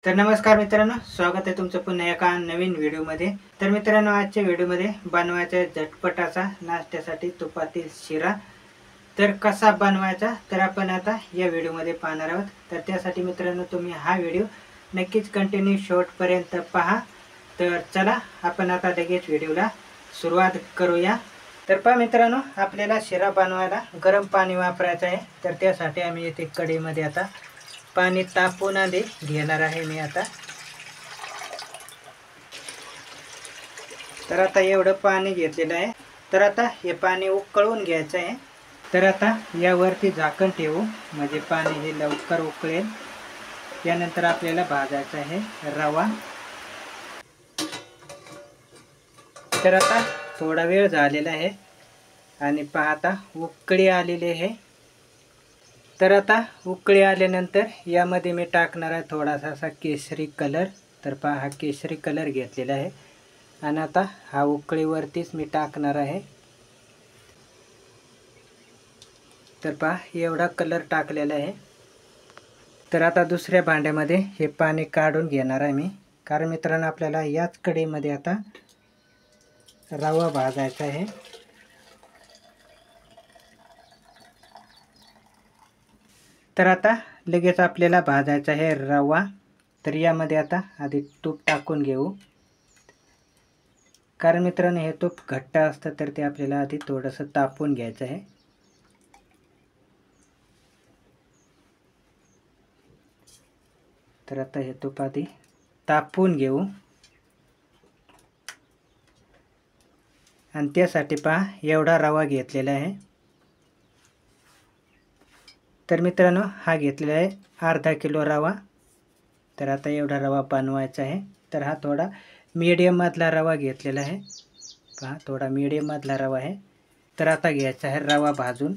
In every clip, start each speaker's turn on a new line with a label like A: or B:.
A: तर नमस्कार मित्रांनो, स्वागत आहे तुमचं पुन्हा एका नवीन व्हिडिओमध्ये. तर मित्रांनो, आजच्या व्हिडिओमध्ये बनवायचा झटपटाचा नाश्त्यासाठी तुपातील शिरा. तर कसा बनवायचा तर आपण आता या व्हिडिओमध्ये पाहणार आहोत. तर त्यासाठी मित्रांनो, तुम्ही हा व्हिडिओ नक्कीच कंटिन्यू शेवटपर्यंत पहा. तर चला आपण आता लगेच व्हिडिओला सुरुवात करूया. तर पहा मित्रांनो, आपल्याला शिरा बनवायला गरम पाणी वापरायचं आहे. तर त्यासाठी आम्ही येथे कढईमध्ये आता पाणी तापवून आधी घेणार आहे मी आता. तर आता एवढं पाणी घेतलेलं आहे. तर आता हे पाणी उकळून घ्यायचं आहे. तर आता यावरती झाकण ठेवू, म्हणजे पाणी हे लवकर उकळेल. त्यानंतर आपल्याला भाजायचा आहे रवा. तर आता थोडा वेळ झालेला आहे आणि पहा आता उकळी आलेली आहे. तर आता उकळी आल्यानंतर यामध्ये मी टाकणार आहे थोडासा असा केशरी कलर. तर पहा, हा केशरी कलर घेतलेला आहे आणि आता हा उकळीवरतीच मी टाकणार आहे. तर पहा, एवढा कलर टाकलेला आहे. तर आता दुसऱ्या भांड्यामध्ये हे पाणी काढून घेणार आहे मी, कारण मित्रांनो आपल्याला याच कढईमध्ये आता रवा भाजायचा आहे. तर आता लगेच आपल्याला भाजायचा आहे रवा. तर यामध्ये आता आधी तूप टाकून घेऊ, कारण मित्रांनो हे तूप घट्ट असतं, तर ते आपल्याला आधी थोडंसं तापवून घ्यायचं आहे. तर आता हे तूप आधी तापवून घेऊ आणि त्यासाठी पहा एवढा रवा घेतलेला आहे. तर मित्रांनो, हा घेतलेला आहे अर्धा किलो रवा. तर आता एवढा रवा बनवायचा आहे. तर हा थोडा मीडियम मधला रवा घेतलेला आहे. पहा, थोडा मीडियम मधला रवा आहे. तर आता घ्यायचा आहे रवा भाजून.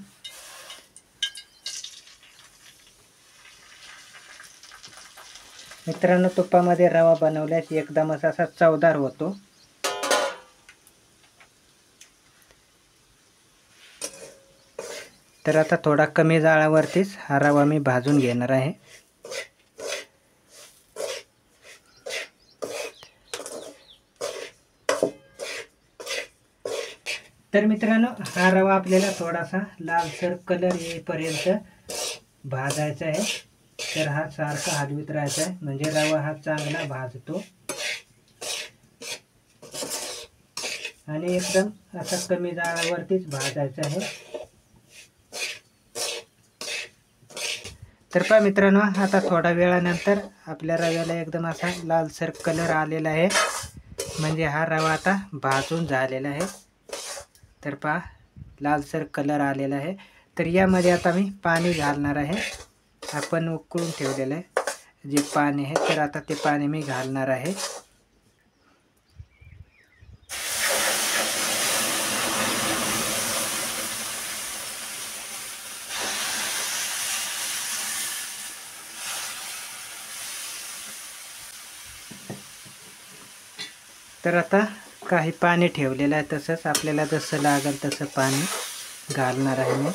A: मित्रांनो, तुपामध्ये रवा बनवल्यास एकदमच असा चवदार होतो. तर आता थोडा कमी जाळावरतीच हा रवा मी भाजून घेणार आहे. तर मित्रांनो, हा रवा आपल्याला थोडासा लालसर कलर येईपर्यंत भाजायचा आहे. तर हा सारखा हलवीत राहायचा आहे, म्हणजे रवा हा चांगला भाजतो आणि एकदम असा कमी जाळावरतीच भाजायचा आहे. तर पहा मित्रांनो, आता थोड्या वेळानंतर आपल्या रव्याला एकदम असा लालसर कलर आलेला आहे, म्हणजे हा रवा आता भाजून झालेला आहे. तर पहा, लालसर कलर आलेला आहे. तर यामध्ये आता मी पाणी घालणार आहे. आपण उकळून ठेवलेलं आहे जे पाणी आहे, तर आता ते पाणी मी घालणार आहे. तर आता काही पाणी ठेवलेलं आहे, तसंच आपल्याला जसं लागेल तसं पाणी घालणार आहे मी.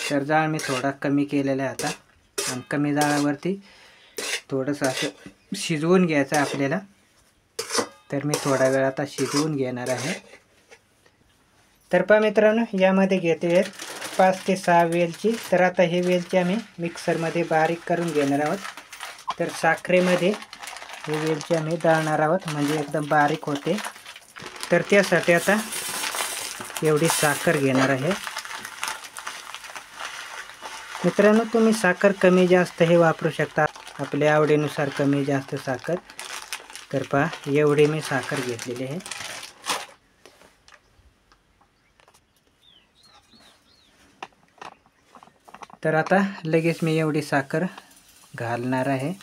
A: तर जाळ मी थोडा कमी केलेला आहे आता, आणि कमी जाळावरती थोडंसं असं शिजवून घ्यायचं आहे आपल्याला. तर मी थोडा वेळ आता शिजवून घेणार आहे. तर पहा मित्रांनो, यामध्ये घेते 5 ते 6 वेलची. तर आता हे वेलची आम्ही मिक्सरमध्ये बारीक करून घेणार आहोत. तर साखरेमध्ये हे वेलची आम्ही दळणार आहोत, म्हणजे एकदम बारीक होते. तर त्यासाठी आता एवढी साखर घेणार आहे. मित्रांनो, तुम्ही साखर कमी जास्त हे वापरू शकता, आपल्या आवडीनुसार कमी जास्त साखर. तर पहा, एवढी मी साखर घेतलेली आहे. तर आता लगेच मी एवढी साखर घालणार आहे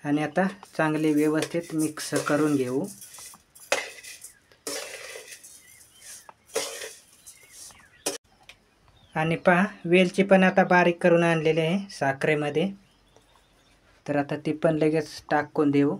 A: आणि आता चांगले व्यवस्थित मिक्स करून घेऊ. आणि पहा, वेलची पण आता बारीक करून आणलेली आहे साखरेमध्ये. तर आता ती पण लगेच टाकून देऊ.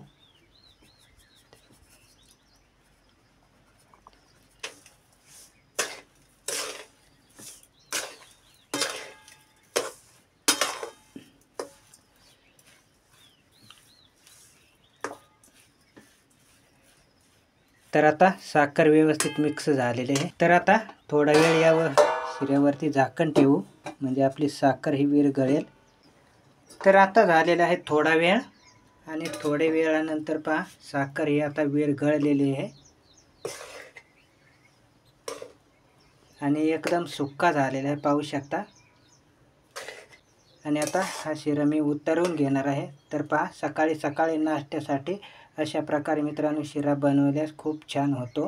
A: तर आता साखर व्यवस्थित मिक्स झालेली आहे. तर आता थोडा वेळ यावर शिऱ्यावरती झाकण ठेवू, म्हणजे आपली साखर ही विरघळेल. तर आता झालेला आहे थोडा वेळ, आणि थोड्या वेळानंतर पहा साखर ही आता विरघळलेली आहे आणि एकदम सुक्का झालेला आहे, पाहू शकता. आणि आता हा शिरा मी उतरवून घेणार आहे. तर पहा, सकाळी सकाळी नाश्त्यासाठी अशा प्रकारे मित्रांनो शिरा बनवल्यास खूप छान होतो.